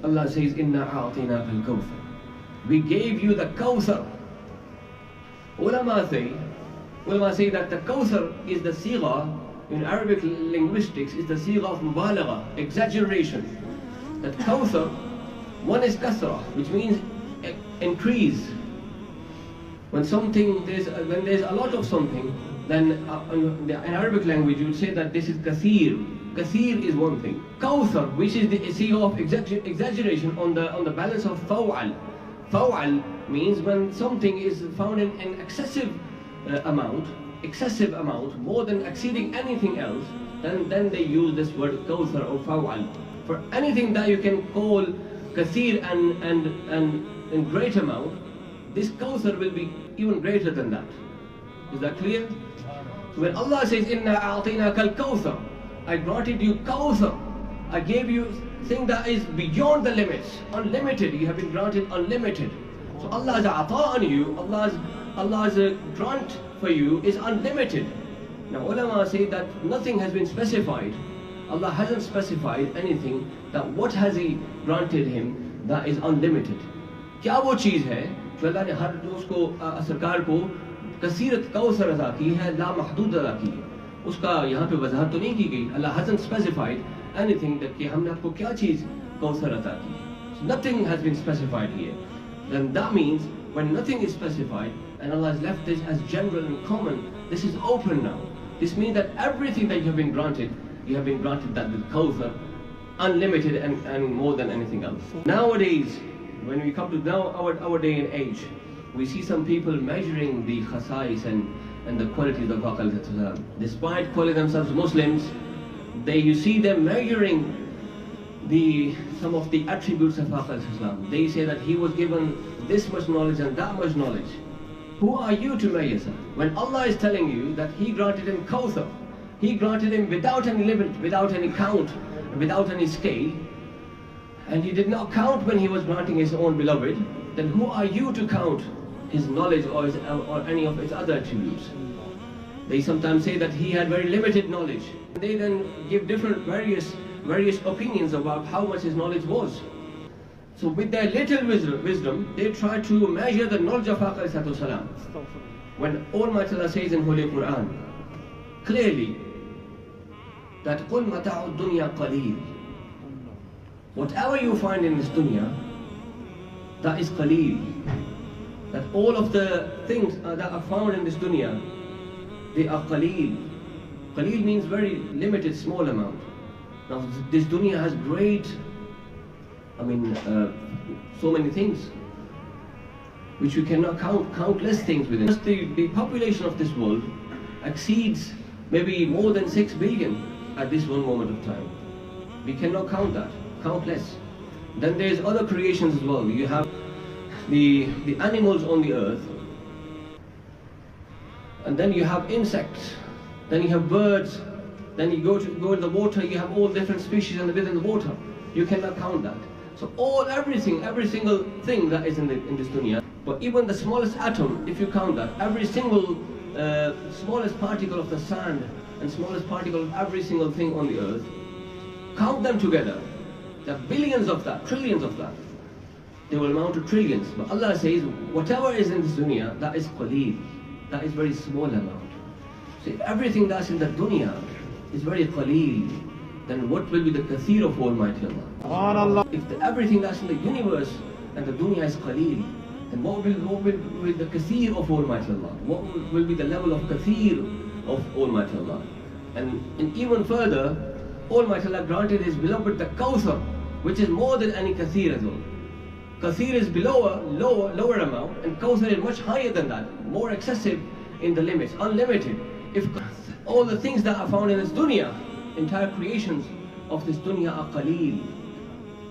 Allah says, Inna a'atina al-kawthar. We gave you the kawthar. Ulama say that the kawthar is the sigha, in Arabic linguistics, is the sigha of mubalagha, exaggeration. That kawthar, one is kasra, which means increase. When there's a lot of something, then in Arabic language you would say that this is kathir. Kathir is one thing. Kawthar, which is the sigha of exaggeration on the balance of faw'al. Faw'al means when something is found in excessive amount, more than exceeding anything else, then they use this word kawthar or faw'al. For anything that you can call kathir and in great amount, this kawthar will be even greater than that. Is that clear? So when Allah says, Inna a'atina kal kawthar, I granted you kawthar, I gave you thing that is beyond the limits, unlimited. You have been granted unlimited. So Allah's ata on you, Allah's grant for you is unlimited. Now ulama say that nothing has been specified. Allah hasn't specified anything that what has He granted him that is unlimited. क्या वो चीज़ है जो अल्लाह ने हर उसको सरकार को कसीरत कौसर अदा की है, ला महदूद अदा की है, उसका यहाँ पे वजाहत तो नहीं की गई. Allah hasn't specified anything that कि हमने आपको क्या चीज़ कौसर अदा की है. So nothing has been specified here. Then that means when nothing is specified and Allah has left this as general and common, this is open now. This means that everything that you have been granted that with kawthar, unlimited and more than anything else. Nowadays, when we come to now our day and age, we see some people measuring the khasais and the qualities of Al-Qadriyyah. Despite calling themselves Muslims, you see them measuring some of the attributes of Al-Qadriyyah. They say that he was given this much knowledge and that much knowledge. Who are you to measure? When Allah is telling you that He granted him kawthar, He granted him without any limit, without any count, without any scale, and He did not count when He was granting His own beloved, then who are you to count His knowledge or any of His other attributes? They sometimes say that He had very limited knowledge. They then give different various opinions about how much His knowledge was. So with their little wisdom, they try to measure the knowledge of Al-Qadriyyah. When Almighty Allah says in Holy Quran, clearly, that قُلْ مَتَاعُ الدُّنْيَا قَلِيلٌ. Whatever you find in this dunya, that is qaleel. That all of the things that are found in this dunya, they are qaleel. Qaleel means very limited, small amount. Now this dunya has great, so many things which we cannot count, countless things within. Just the population of this world exceeds maybe more than 6 billion at this one moment of time. We cannot count that, countless. Then there's other creations as well. You have the animals on the earth, and then you have insects, then you have birds, then you go to the water, you have all different species within the water. You cannot count that. So every single thing that is in this dunya, but even the smallest atom, if you count that, every single smallest particle of the sand and smallest particle of every single thing on the earth, count them together. There are billions of that, trillions of that. They will amount to trillions. But Allah says, whatever is in this dunya, that is qaleel. That is very small amount. So if everything that's in the dunya is very qaleel, then what will be the kathir of Almighty Allah? If everything that's in the universe and the dunya is qaleel, then what will be the kathir of Almighty Allah? What will be the level of kathir of Almighty Allah? And even further, Almighty Allah granted His beloved the kawthar, which is more than any kathir as well. Kathir is below lower amount, and kawthar is much higher than that, more excessive in the limits, unlimited. If all the things that are found in this dunya, entire creations of this dunya are qaleel,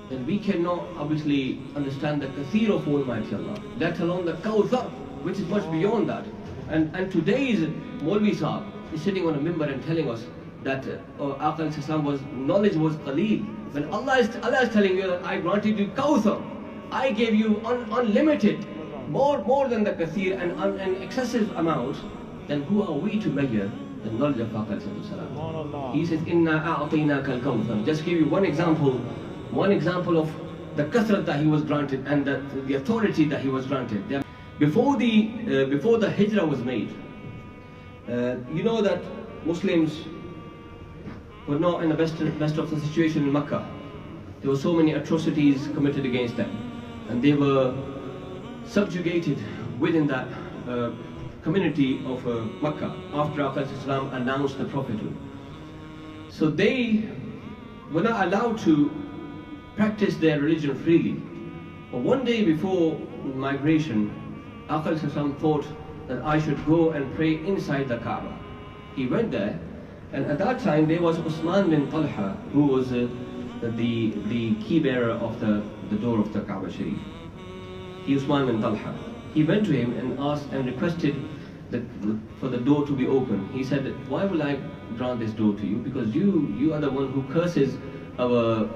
then we cannot obviously understand the kathir of Almighty Allah, let alone the kawthar, which is much beyond that. And today's Maulvi Sahib is sitting on a mimbar and telling us that knowledge was qaleel. When Allah is telling you that I granted you kawthar, I gave you unlimited, more than the kathir and an excessive amount, then who are we to measure the knowledge of Al-Qadriyyah? He says, Inna a'atina kal kawthar. Just give you one example of the kathrat that he was granted and the authority that he was granted. Before the hijrah was made, you know that Muslims were not in the best of the situation in Makkah. There were so many atrocities committed against them, and they were subjugated within that community of Makkah after Al-Qadriyyah announced the prophethood. So they were not allowed to practice their religion freely. But one day before migration, Al-Qadriyyah thought that I should go and pray inside the Kaaba. He went there, and at that time there was Usman bin Talha, who was the key bearer of the door of the Kaaba Sharif. He Usman bin Talha. He went to him and asked and requested for the door to be open. He said, why will I grant this door to you? Because you are the one who curses our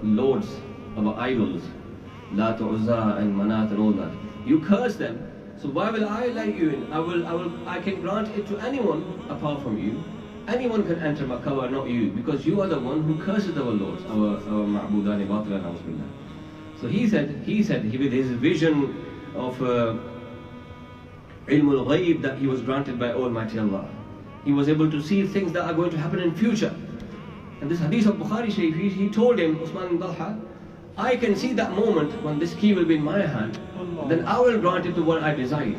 lords, our idols, Lat, Uzza and Manat and all that. You curse them, so why will I let you in? I can grant it to anyone apart from you. Anyone can enter Makkah, not you, because you are the one who curses our lords, our ma'budani batila na'uzubillah. So he said, with his vision of ilmul ghaib that he was granted by Almighty Allah, he was able to see things that are going to happen in future. And this hadith of Bukhari Sharif, he told him, Usman bin Talha, I can see that moment when this key will be in my hand, then I will grant it to what I desire.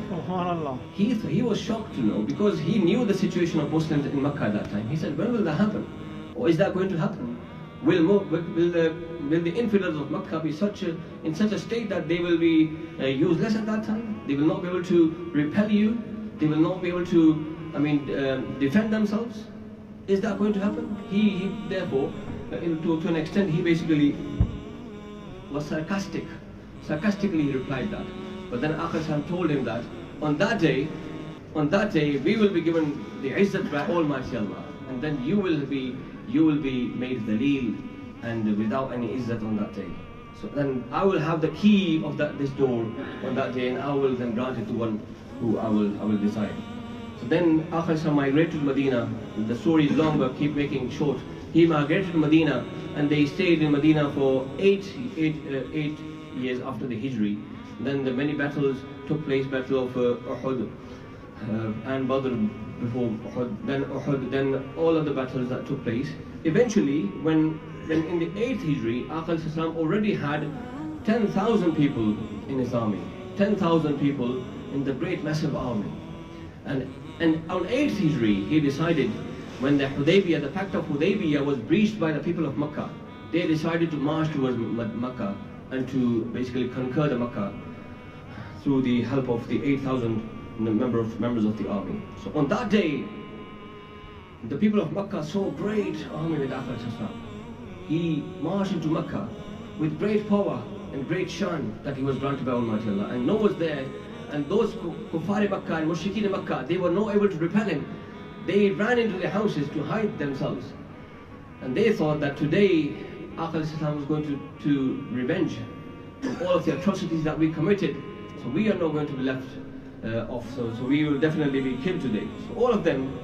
He was shocked to know, because he knew the situation of Muslims in Makkah at that time. He said, when will that happen? Or is that going to happen? Will the infidels of Makkah be in such a state that they will be useless at that time? They will not be able to repel you? They will not be able to, defend themselves? Is that going to happen? He therefore, to an extent, he basically was sarcastically he replied that. But then Al-Qadriyyah told him that on that day we will be given the izzat by Almighty Allah, and then you will be made dhaleel and without any izzat on that day. So then I will have the key of this door on that day, and I will then grant it to one who I will desire. So then Al-Qadriyyah migrated to Medina. The story is long, but keep making short. He migrated to Medina, and they stayed in Medina for 8 years after the Hijri. Then the many battles took place, battle of Uhud and Badr before Uhud, then all of the battles that took place. Eventually, when in the 8th Hijri, Al-Qadriyyah already had 10,000 people in his army, 10,000 people in the great massive army. And on 8th Hijri, he decided, when the Pact of Hudaybiyah was breached by the people of Makkah, they decided to march towards Makkah and to basically conquer the Makkah through the help of the 8,000 members of the army. So on that day, the people of Makkah saw a great army with Al-Qadriyyah. He marched into Makkah with great power and great shan that he was granted by Almighty Allah, and no one was there. And those Kuffar Makkah and Mushrikeen Makkah, they were not able to repel him. They ran into their houses to hide themselves. And they thought that today Al-Qadriyyah was going to revenge for all of the atrocities that we committed. So we are not going to be left off. So we will definitely be killed today. So all of them,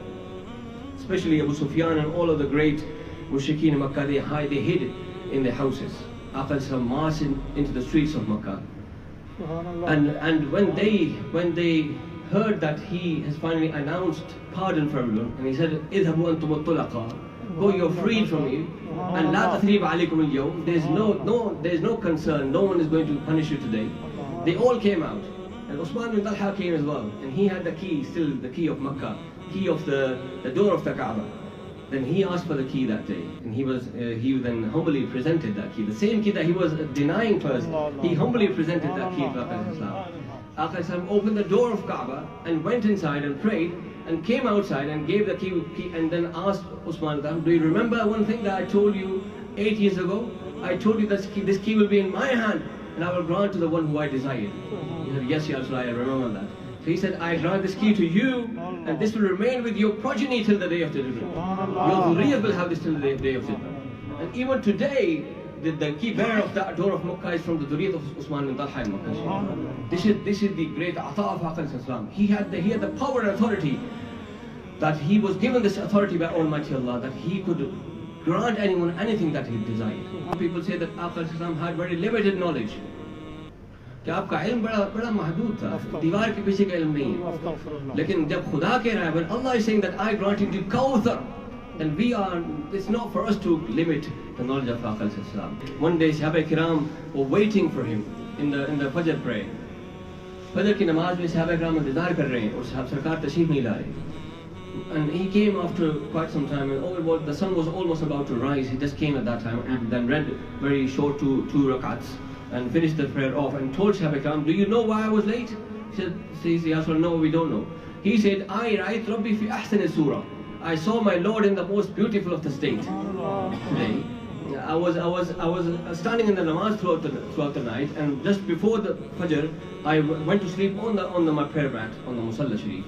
especially Abu Sufyan and all of the great Mushrikeen Makkah, they hid in their houses. Al-Qadriyyah marched into the streets of Makkah. And when they heard that he has finally announced pardon for everyone, and he said, "Idhabu antum at-tulaqa," go, you're freed from you, and la tathrib alaykum al-yawm. There's no concern. No one is going to punish you today. They all came out, and Usman bin Talha came as well, and he had the key, still the key of Makkah, key of the door of the Kaaba. Then he asked for the key that day, and he then humbly presented that key, the same key that he was denying first. He humbly presented that key to Al-Qadriyyah. Al-Qadriyyah opened the door of Kaaba and went inside and prayed, and came outside and gave the key, and then asked Usman, "Do you remember one thing that I told you 8 years ago? I told you that this key will be in my hand, and I will grant to the one who I desired." He said, "Yes, Ya Rasulullah, I remember that." So he said, "I grant this key to you, and this will remain with your progeny till the day of judgment. Your zuriyat will have this till the day of judgment." And even today, the key bearer of that door of Makkah is from the zuriyat of Usman bin Talha in Makkah. This is the great ata of Al-Qadriyyah. He had the power and authority, that he was given this authority by Almighty Allah, that he could grant anyone anything that he desired. People say that Al-Qadriyyah had very limited knowledge. कि आपका इल्म बड़ा महदूद था, दीवार के पीछे का इल्म नहीं है. लेकिन जब खुदा कह रहा है, when Allah is saying that I granted you Kawthar, then it's not for us to limit the knowledge of Al-Qadriyyah. One day Sahaba Kiram were waiting for him in the Fajr prayer. Fajr की नमाज में Sahaba Kiram इंतजार कर रहे हैं और सरकार तशरीफ नहीं ला रहे. And he came after quite some time, and the sun was almost about to rise. He just came at that time and then read very short two rakats and finished the prayer off and told Sahaba Kiram, do you know why I was late? He said, no, we don't know. He said, I write Rabbi fi ahsan surah. I saw my Lord in the most beautiful of the state today. I was standing in the namaz throughout the night, and just before the Fajr, I went to sleep on my prayer mat, on the Musalla Sharif.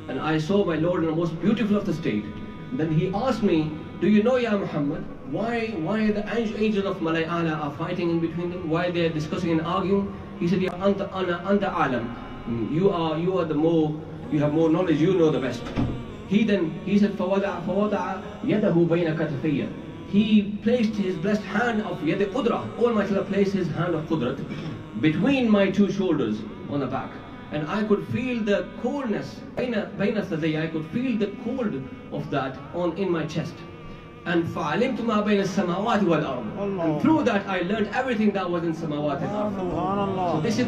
And I saw my Lord in the most beautiful of the state. Then he asked me, do you know, Ya Muhammad, why the angels of Malay Ala are fighting in between them? Why they are discussing and arguing? He said, Ya anta alam. You have more knowledge, you know the best. He said, فَوَضَعَ يَدَهُ بَيْنَ كَتَفَيَّ. He placed his blessed hand of Yad Qudra. Almighty Allah placed his hand of Qudrat between my two shoulders on the back. And I could feel the coldness, I could feel the cold of that in my chest. And فَعَلِمْتُ مَا بَيْنَ السَّمَاوَاتِ وَالْأَرْضِ. And through that I learned everything that was in Samawat and Ard. So this is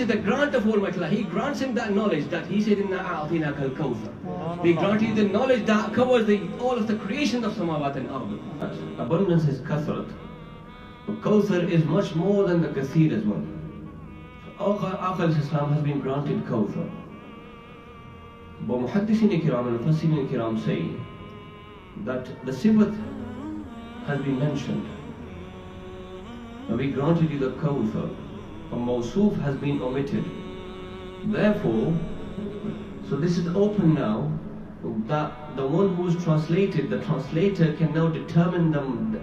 the grant of Almighty Allah. He grants him that knowledge that he said, إِنَّا أَعْطِينَاكَ الْكَوْثَرَ. We grant you the knowledge that covers all of the creation of Samawat and Ard. Abundance is kathrat. But Kawthar is much more than the kathir as well. Al-Qadriyyah has been granted Kawthar. But Muhaddithin Kiram and Mufassirin Kiram say that the sifat has been mentioned. And we granted you the Kawthar. A mawsoof has been omitted. Therefore, so this is open now, that the one who is translated, the translator can now determine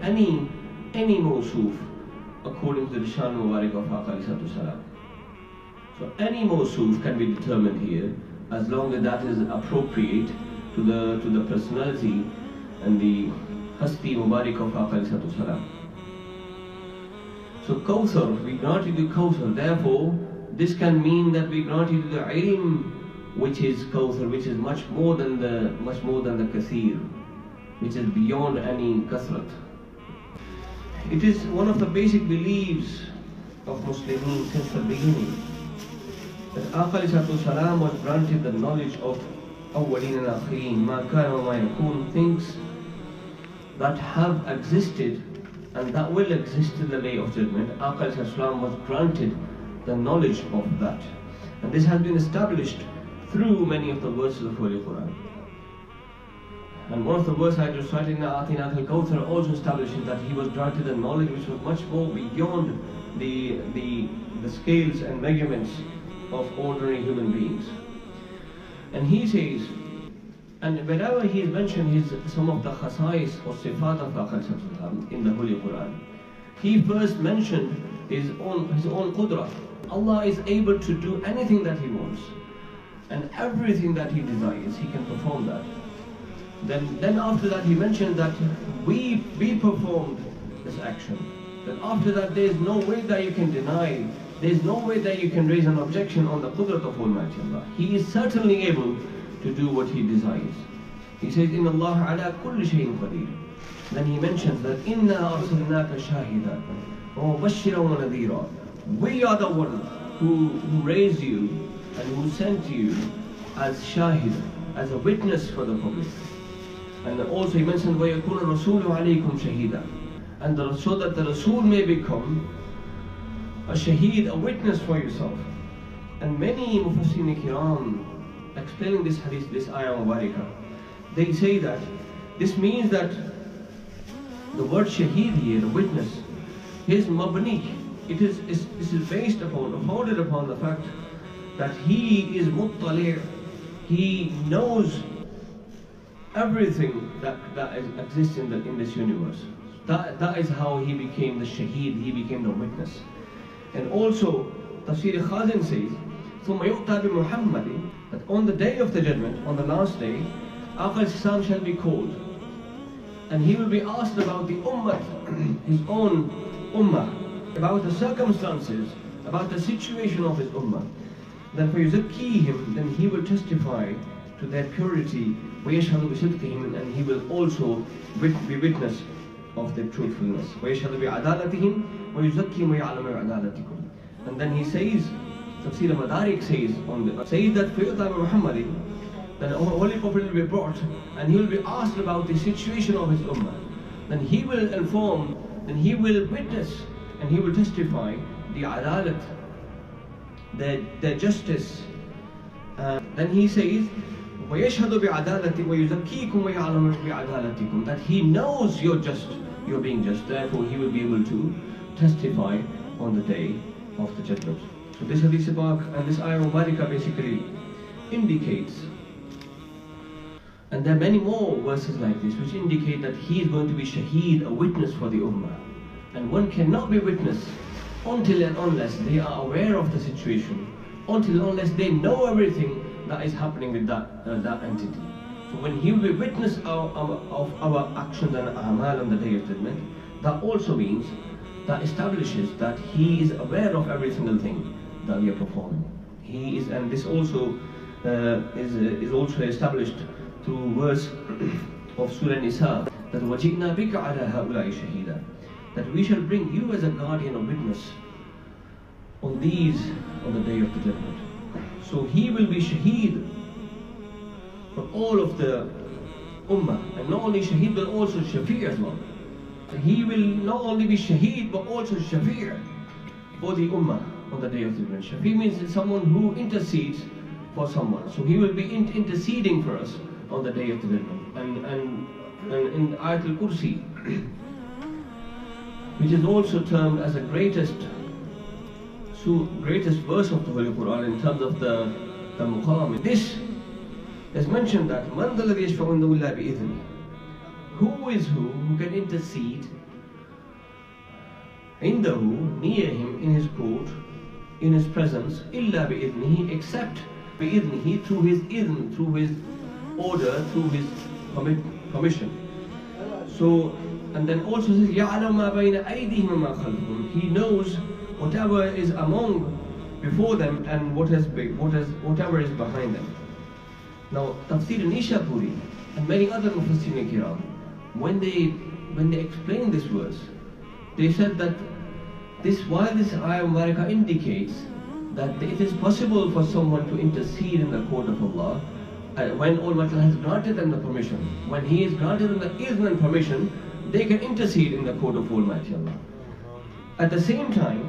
any mawsoof according to the Shan Mubarak of Al-Qadriyyah. So any mawsoof can be determined here, as long as that is appropriate to the personality and the Hasti Mubarak of Al-Qadriyyah. So Kawthar, we granted you Kawthar. Therefore, this can mean that we granted you the ilm, which is Kawthar, which is much more than the kathir, which is beyond any kathrat. It is one of the basic beliefs of Muslimin since the beginning that Al-Qadriyyah was granted the knowledge of awwaleen and akhirin, ma kana wa ma yakun, things that have existed and that will exist in the Day of Judgment. Al-Qadriyyah was granted the knowledge of that, and this has been established through many of the verses of Holy Quran. And one of the verses I recited in A'tinaka al-Kawthar also establishes that he was granted a knowledge which was much more beyond the scales and measurements of ordinary human beings. And he says, and whenever he has mentioned some of the khasais or sifat of Al-Qadriyyah in the Holy Quran, he first mentioned his own qudra. Allah is able to do anything that he wants, and everything that he desires, he can perform that. Then after that he mentioned that we performed this action. Then after that there is no way that you can deny, there is no way that you can raise an objection on the qudrat of Almighty Allah. He is certainly able to do what he desires. He says, Inna Allah ala kulli shayin qadir. Then he mentions that Inna arsalnaka shahida wa mubashiran wa nadhira. We are the one who raised you and who sent you as shahid, as a witness for the public. And also he mentioned وَيَكُونَ الرَّسُولُ عَلَيْكُمْ شَهِيدًا, and so that the Rasul may become a shaheed, a witness for yourself. And many Mufassirin Kiram explaining this hadith, this ayah Mubarakah, they say that this means that the word shaheed here, the witness, is mabni. It is based upon, founded upon the fact that he is muttali', he knows everything that exists in this universe. That is how he became the shaheed, he became the witness. And also, Tafsir Khazin says, ثُمَّ يُؤْتَى بِمُحَمَّدٍ, that on the day of the judgment, on the last day, Al-Qadriyyah shall be called. and he will be asked about the ummah, his own ummah, about the circumstances, about the situation of his ummah. Then فَيُزَكِّيهِمْ, then he will testify to their purity, وَيَشْهَدُ بِصِدْقِهِمْ, and he will also be witness of their truthfulness. وَيَشْهَدُ بِعَدَالَتِهِمْ وَيُزَكِّيهِمْ وَيَعْلَمُ عَدَالَتِكُمْ. And then he says, Tafsir Madarik says that فَيُؤْتَى بِمُحَمَّدٍ, then Holy Prophet will be brought and he will be asked about the situation of his ummah. Then he will inform, then he will witness and he will testify the adalat, their justice. Then he says, وَيَشْهَدُ بِعَدَالَتِ وَيُزَكِّيكُمْ وَيَعْلَمُ بِعَدَالَتِكُمْ, that he knows you're being just, therefore he will be able to testify on the day of the judgment. So this hadith and this ayah Mubarakah basically indicates, and there are many more verses like this which indicate that he is going to be shaheed, a witness for the ummah. And one cannot be witness until and unless they are aware of the situation, until unless they know everything that is happening with that entity. So when he will be witness of our actions and a'mal on the day of judgment, that also means, that establishes that he is aware of every single thing that we are performing. He is, and this also is also established through verse of Surah Nisa, that وَجِئْنَا بِكَ عَلَى هَؤُلَاءِ شَهِيدًا, that we shall bring you as a guardian or witness on these on the day of the judgment. So he will be shaheed for all of the ummah, and not only shaheed but also shafi' as well. He will not only be shaheed but also shafi' for the ummah on the day of the judgment. Shafi' means someone who intercedes for someone. So he will be interceding for us on the day of the judgment. And in Ayatul Kursi, which is also termed as the greatest verse of the Holy Quran in terms of the muqam. This is mentioned that مَنْ ذَا الَّذِي يَشْفَعُ عِنْدَهُ إِلَّا بِإِذْنِهِ, who is who can intercede عِنْدَهُ, near him, in his court, in his presence, إِلَّا بِإِذْنِهِ, except بِإِذْنِهِ, through his idhn, through his order, through his permission. So, and then also says يَعْلَمُ مَا بَيْنَ أَيْدِيهِمْ وَمَا خَلْفَهُم, he knows whatever is among, before them, and whatever is behind them. Now, Tafsir Nishapuri and many other Mufassirin Kiram, when they explain this verse, they said that while this ayah Mubarakah indicates that it is possible for someone to intercede in the court of Allah, when Almighty Allah has granted them the permission, when He has granted them the izn and permission, they can intercede in the court of Almighty Allah. At the same time,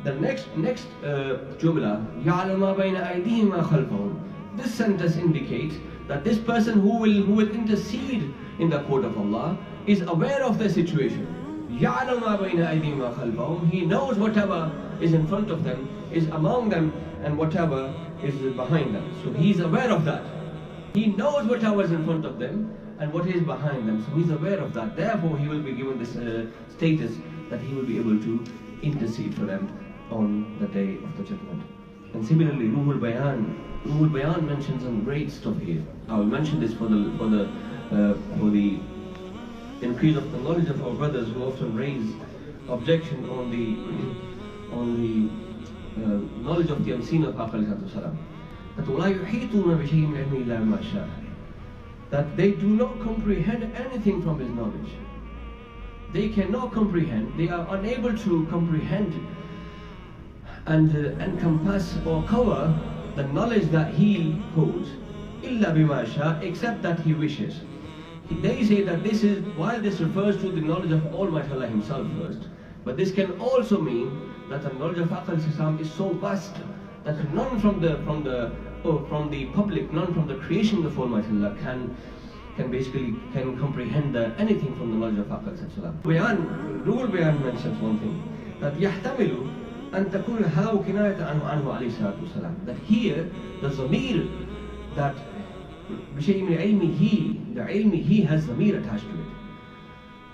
the next jumla, يَعْلَمُ مَا بَيْنَ أَيْدِيهِمْ وَمَا خَلْفَهُم, this sentence indicates that this person who will intercede in the court of Allah is aware of their situation. يَعْلَمُ مَا بَيْنَ أَيْدِيهِمْ وَمَا خَلْفَهُم, he knows whatever is in front of them, is among them, and whatever is behind them. So he is aware of that. He knows whatever is in front of them and what is behind them. So he is aware of that. Therefore, he will be given this status that he will be able to intercede for them on the day of the judgment. And similarly, Ruhul Bayan mentions some great stuff here. I will mention this for the increase of the knowledge of our brothers who often raise objection on the knowledge of the unseen of Al-Qadriyyah. That وَلَا يُحِيطُونَ بِشَيْءٍ مِنْ عِلْمِهِ إِلَّا بِمَا شَاءَ, that they do not comprehend anything from his knowledge. They cannot comprehend, they are unable to comprehend and encompass or cover the knowledge that he holds, إِلَّا بِمَا شَاءَ, except that he wishes. They say that this is, while this refers to the knowledge of Almighty Allah Himself first, but this can also mean that the knowledge of Al-Qadriyyah is so vast that none from the public, none from the creation of Almighty Allah can comprehend anything from the knowledge of Al-Qadriyyah. Ruhul Bayan mentions one thing, that يحتمل أن تكون هاو كناية عنه عليه الصلاة والسلام, that here the zamir, that بشيء من علمه, the ilmihi has zamir attached to it.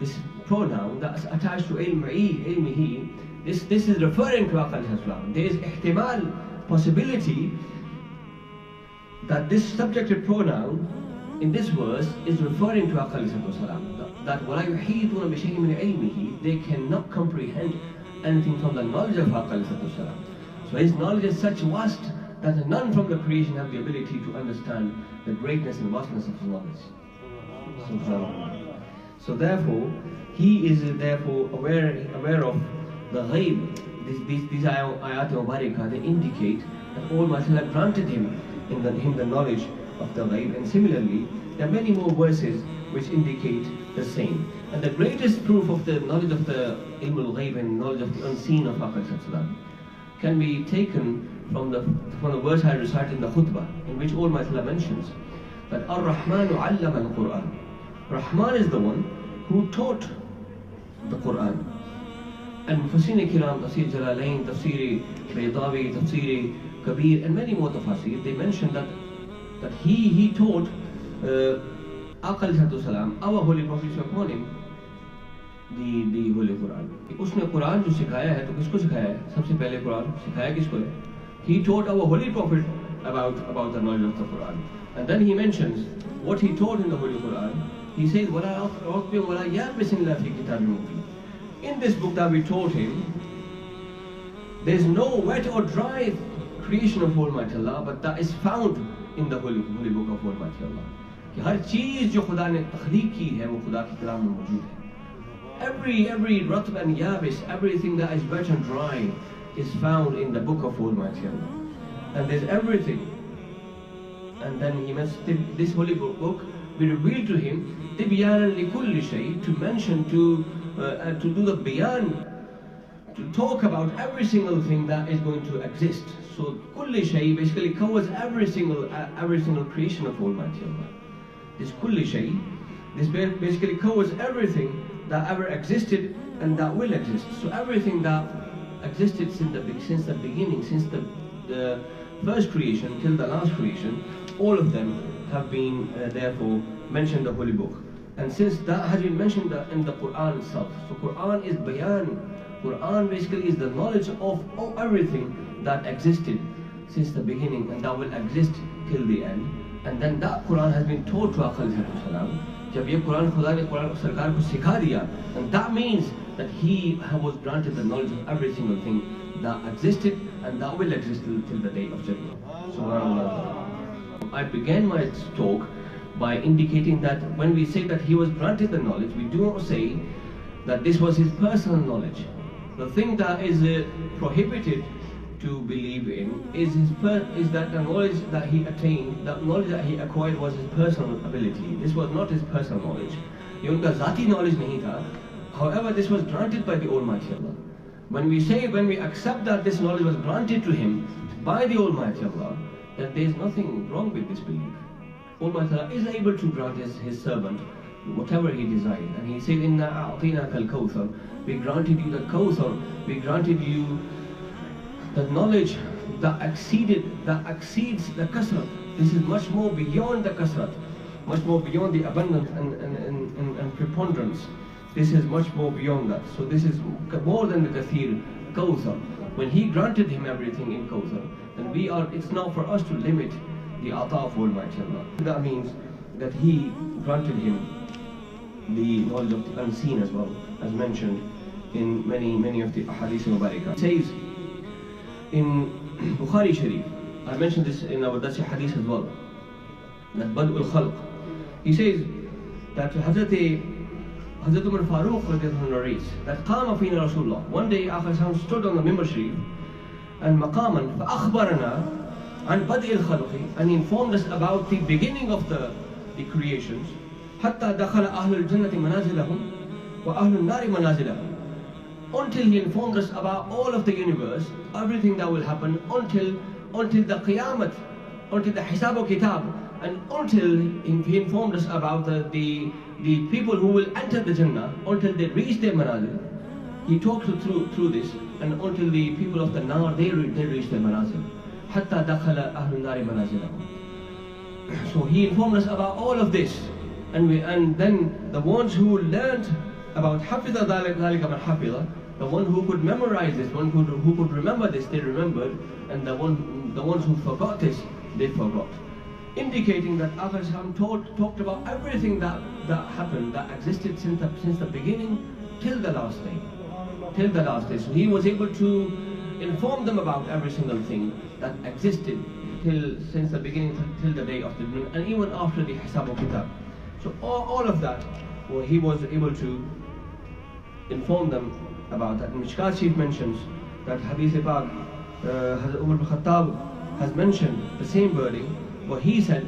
This pronoun that's attached to ilmihi, this is referring to Al-Qadriyyah. There is ihtimal, possibility, that this subjective pronoun in this verse is referring to alayhi salam, that وَلَا يُحِيطُونَ بِشَيْءٍ مِنْ عِلْمِهِ, they cannot comprehend anything from the knowledge of alayhi salam. So his knowledge is such vast that none from the creation have the ability to understand the greatness and vastness of his knowledge. So therefore, he is therefore aware of the ghaib. These ayat mubarakah, they indicate that Almighty Allah granted him the knowledge of the ghaib. And similarly, there are many more verses which indicate the same. And the greatest proof of the knowledge of the ilm al-ghaib and knowledge of the unseen of alayhi can be taken from the verse I recited in the khutbah, in which Almighty Allah mentions that Ar-Rahmanu 'allama al-Qur'an. Rahman is the one who taught the Quran. And Mufassirin Kiram, Tafsir Jalalain, Tafsir Baydawi, Tafsir Kabir, and many more tafsir, they mention that he taught Alayhi Salam, our Holy Prophet upon him, the Holy Quran. उसने कुरान जो सिखाया है तो किसको सिखाया है? सबसे पहले कुरान सिखाया किसको है? He taught our Holy Prophet about the knowledge of the Quran. And then he mentions what he taught in the Holy Quran. He says, in this book that we taught him, there is no wet or dry creation of Almighty Allah, but that is found in the holy book of Almighty Allah. कि हर चीज जो खुदा ने तख्लीक की है वो खुदा की कलाम में मौजूद है. Every ratb and yabis, everything that is wet and dry is found in the book of Almighty Allah. And there's everything. And then he mentions this holy book, we revealed to him tibyanan likulli shay, to mention, to do the bayan, to talk about every single thing that is going to exist. So kulli shay basically covers every single creation of Almighty Allah. This kulli shay, this basically covers everything that ever existed and that will exist. So everything that existed since the beginning, since the first creation till the last creation, all of them have been therefore mentioned in the holy book. And since that has been mentioned in the Quran itself, so Quran is bayan. Quran basically is the knowledge of everything that existed since the beginning and that will exist till the end. And then that Quran has been taught to Alayhi Salam. जब ये कुरान खुदा ने कुरान सरकार को सिखा दिया, and that means that he was granted the knowledge of every single thing that existed and that will exist till the day of judgment. SubhanAllah. I began my talk by indicating that when we say that he was granted the knowledge, we do not say that this was his personal knowledge. The thing that is prohibited to believe in is that the knowledge that he attained, that knowledge that he acquired was his personal ability. This was not his personal knowledge. ये उनका ज़ाती knowledge नहीं था. However, this was granted by the Almighty Allah. When we accept that this knowledge was granted to him by the Almighty Allah, then there is nothing wrong with this belief. Almighty Allah is able to grant his servant whatever he desired. And he said, Inna a'tinaka al-kawthar, we granted you the kawthar, we granted you the knowledge that exceeds the kasrat. This is much more beyond the kasrat, much more beyond the abundance and preponderance. This is much more beyond that. So this is more than the kathir, kawthar. When he granted him everything in kawthar, then it's not for us to limit the ata of Almighty Allah. That means that he granted him the knowledge of the unseen as well, as mentioned in many of the ahadith mubarakah. It says in Bukhari Sharif, I mentioned this in our Dasi hadith as well, that Bad'ul Khalq, he says that Hazrat Umar Farooq narrates that Qama fina Rasulullah, one day Akhar stood on the Mimbar Sharif and maqaman fa'akhbarana an Bad'il Khalqi, and he informed us about the beginning of the creations, hatta dakhala ahlul jannati manazilahum wa ahlul nari manazilahum, until he informed us about all of the universe, everything that will happen until the Qiyamah, until the Hisab wa Kitab, and until he informed us about the people who will enter the Jannah, until they reach their manazil. He talked through this, and until the people of the Nar, they reach their manazil. Hatta dakhala ahlul nari manazilahum. So he informed us about all of this, and then the ones who learned about Hafidha dhalika man hafidha, the one who could memorize this, one who could remember this, they remembered, and the ones who forgot this, they forgot. indicating that Akhir Islam talked about everything that happened, that existed since the beginning till the last day. Till the last day. So he was able to inform them about every single thing that existed since the beginning till the day of the judgment, and even after the Hisab of Kitab. So all of that, well, he was able to inform them about that. And Mishkat Chief mentions that Hadith Pak, Umar ibn Khattab has mentioned the same wording. What he said,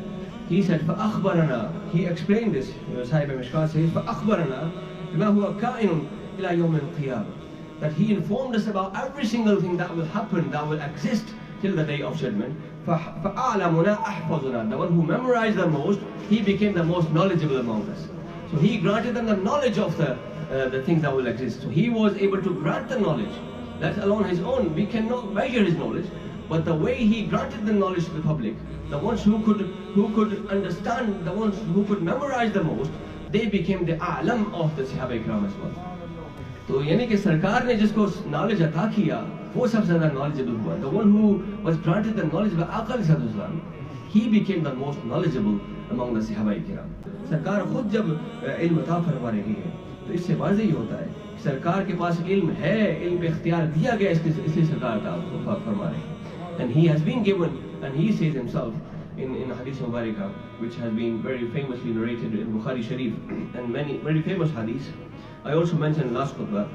فَأَخْبَرَنَا, he explained this. Sahib Mishkat says, فَأَخْبَرَنَا بِمَا هُوَ كَائِنٌ إِلَى يَوْمِ الْقِيَامَةِ, that he informed us about every single thing that will happen, that will exist till the day of judgment. فَأَعْلَمُنَا أَحْفَظُنَا, the one who memorized the most, he became the most knowledgeable among us. So he granted them the knowledge of the things that will exist. So he was able to grant the knowledge, let alone his own. We cannot measure his knowledge, but the way he granted the knowledge to the public, the ones who could understand, the ones who could memorize the most, they became the a'lam of the Sahaba Ikram as well. तो यानी कि सरकार ने जिसको knowledge अता किया, वो सबसे ज़्यादा knowledgeable हुआ. The one who was granted the knowledge by Aqal Islam, he became the most knowledgeable among the Sahaba Ikram. सरकार खुद जब इल्म अता फरमा रही है, तो इससे वाज़ेह ही होता है कि सरकार के पास इल्म है, इल्म पे इख्तियार दिया गया, इसलिए सरकार अता फरमा रही है. And he has been given, and he says himself in Hadith Mubarakah, which has been very famously narrated in Bukhari Sharif and many very famous hadiths. I also mentioned last khutbah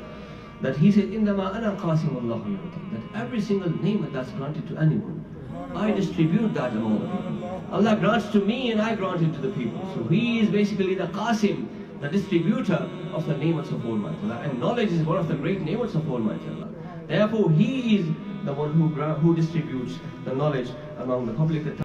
that he said, إِنَّمَا أَنَا قَاسِمُ اللَّهُ يُعْطِي, that every single name that's granted to anyone, I distribute that among the people. Allah grants to me and I grant it to the people. So he is basically the Qasim, the distributor of the names of Almighty Allah. And knowledge is one of the great names of Almighty Allah. Therefore he is the one who distributes the knowledge among the public.